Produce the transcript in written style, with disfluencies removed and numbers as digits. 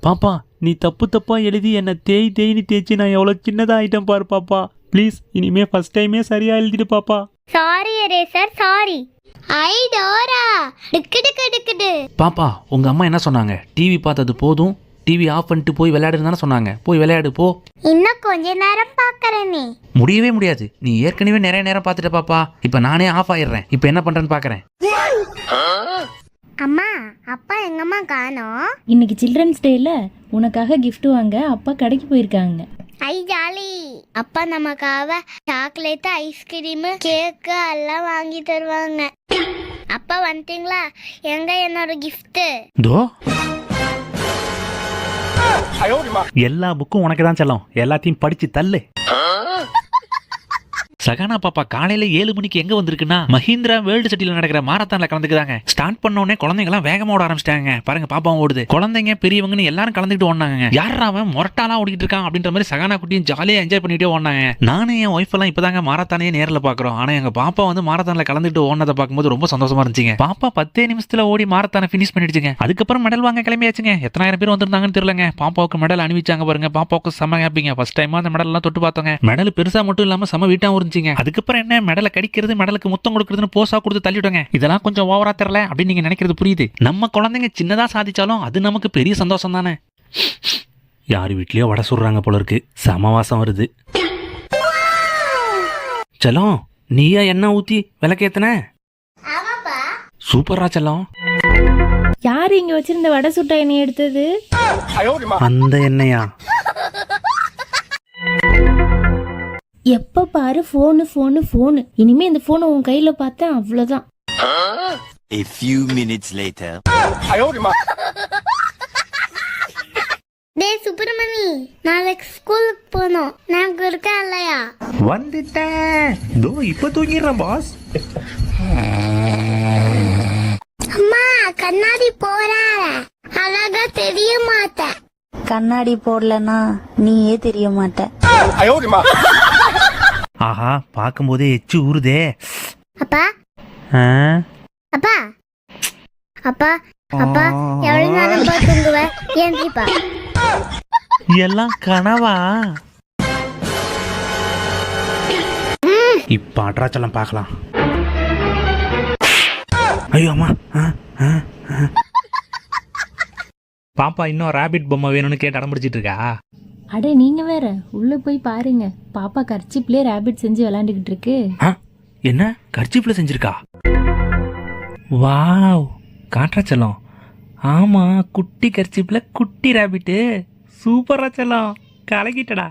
பாப்பா நீ தப்பு தப்பா எழுதி என்ன தேய்னு தேய்ச்சி நான் எவ்வளோ சின்னதாக ஆயிட்டேன் பாரு பாப்பா. ப்ளீஸ் இனிமே ஃபர்ஸ்ட் டைமே சரியா எழுதிடு பாப்பா. Sorry eraser sorry. ஐ டோரா டிக்கு. பாப்பா உங்க அம்மா என்ன சொன்னாங்க? டிவி பார்த்தது போதும், டிவி ஆஃப் பண்ணிட்டு போய் விளையாடுன்னு தானே சொன்னாங்க. போய் விளையாடு போ. இன்னும் கொஞ்ச நேரம் பார்க்கறேனே. முடியவே முடியாது, நீ ஏற்கனவே நிறைய நேரம் பார்த்துட்ட பாப்பா. இப்போ நானே ஆஃப் ஆயிடுறேன். இப்போ என்ன பண்றேன்னு பார்க்கறேன். அம்மா அப்பா எங்கம்மா காணோம்? இன்னைக்கு சில்ட்ரன்ஸ் டேல உனக்காக கிஃப்ட் வாங்க அப்பா கடைக்கு போயிருக்காங்க. ஐ ஜாலி. அப்பா நமக்காக சாக்லேட், ஐஸ்கிரீம், கேக்கு எல்லாம் வாங்கி தருவாங்க. அப்பா வந்துட்டீங்களா? எங்க என்னோட கிஃப்ட்? தோ எல்லா புக்கும் உனக்கு தான் செல்லம். எல்லாத்தையும் படிச்சு தள்ளு. சகானா பாப்பா காலையில 7 மணிக்கு எங்க வந்திருக்குன்னா மஹிந்திரா வேர்ல்டு சிட்டில நடக்கிற மாரத்தான்ல கலந்துக்குதாங்க. ஸ்டார்ட் பண்ண உடனே குழந்தைங்க எல்லாம் வேகமா ஓட ஆரம்பிச்சிட்டாங்க. பாருங்க பாப்பாவும் ஓடுது. குழந்தைங்க பெரியவங்கன்னு எல்லாரும் கலந்துக்கிட்டு ஓடினாங்க. யாரா அவன் மொரட்டாலாம் ஓடிட்டு இருக்கான் அப்படின்ற மாதிரி சகானா குட்டியும் ஜாலியா என்ஜாய் பண்ணிட்டே ஓடினாங்க. நானும் என் ஒய்ஃப் எல்லாம் இப்பதாங்க மாரத்தானே நேரில் பாக்குறோம். ஆனா எங்க பாப்பா வந்து மாரத்தான்ல கலந்துட்டு ஓடினதை பார்க்கும்போது ரொம்ப சந்தோஷமா இருந்துச்சுங்க. பாப்பா 10 நிமிஷத்துல ஓடி மாரத்தானை பினிஷ் பண்ணிடுச்சுங்க. அதுக்கப்புறம் மெடல் வாங்க கிளம்பியாச்சுங்க. எத்தனாயிரம் பேர் வந்திருந்தாங்கன்னு தெரியலங்க. பாப்பாவுக்கு மெடல் அணிவிச்சாங்க பாருங்க. பாப்பாவுக்கு செம ஹாப்பிங்க. ஃபர்ஸ்ட் டைமா அந்த மெடல் எல்லாம் தொட்டு பார்த்தோங்க. மெடல் பெருசா மட்டும் இல்லாம செம வீட்டாவும் இருந்துச்சுங்க. அதுக்கப்புறம் என்ன மெடலை கடிக்கிறது, மெடலுக்கு முத்தம் கொடுக்கறதுன்னு போஸா கொடுத்து தள்ளிவிடுங்க. இதெல்லாம் கொஞ்சம் ஓவரா தெரியல அப்படின்னு நீங்க நினைக்கிறது புரியுது. நம்ம குழந்தைங்க சின்னதா சாதிச்சாலும் அது நமக்கு பெரிய சந்தோஷம் தானே. யார் வீட்லயோ வடை சுடுறாங்க போல இருக்கு. சமவாசம் வருது. செல்லம் நீயா எண்ணெய் ஊத்தி விளக்கேத்தன? சூப்பரா செல்லம். யாரு இங்க வச்சிருந்த வடை சுட்ட எண்ணெய் எடுத்தது? அந்த எண்ணெயா? எப்ப பாரு போனு. இனிமே இந்த போனை உன் கையில பார்த்தேன் அவ்வளவுதான். A few minutes later. டேய் சுப்பிரமணி, நாளைக்கு ஸ்கூலுக்கு போகணும். நான் இருக்கா இல்லையா? வந்துட்டேன். தோ இப்ப தூங்கிடுறேன் பாஸ். அம்மா கண்ணாடி போறார அழகா தெரிய மாட்டேன். கண்ணாடி போடலனா நீயே தெரிய மாட்ட. ஆஹா பார்க்கும்போதே எச்சு ஊறுதே. அப்பா ஆ? அப்பா அப்பா அப்பா எவ்வளவு நேரம் தூங்குவ? ஏன்றிப்பா எல்லாம் கனவா? இப்ப அட்ராச்சலம் பார்க்கலாம். ஐயோ அம்மா. பாப்பா இன்னும் ராபிட் பொம்மை வேணும்னு கேட்டு அடம்பிடிச்சிட்டு இருக்கா? அட நீங்க வேற உள்ள போய் பாருங்க. பாப்பா கர்ச்சிப்லயே ரேபிட் செஞ்சு விளையாண்டுகிட்டு இருக்கு. என்ன கர்ச்சிப்ல செஞ்சிருக்கா? வாவ் காட்டுறா செல்லம். ஆமா குட்டி கர்ச்சிப்ல குட்டி ராபிட். சூப்பரா செல்லம், கலக்கிட்டடா.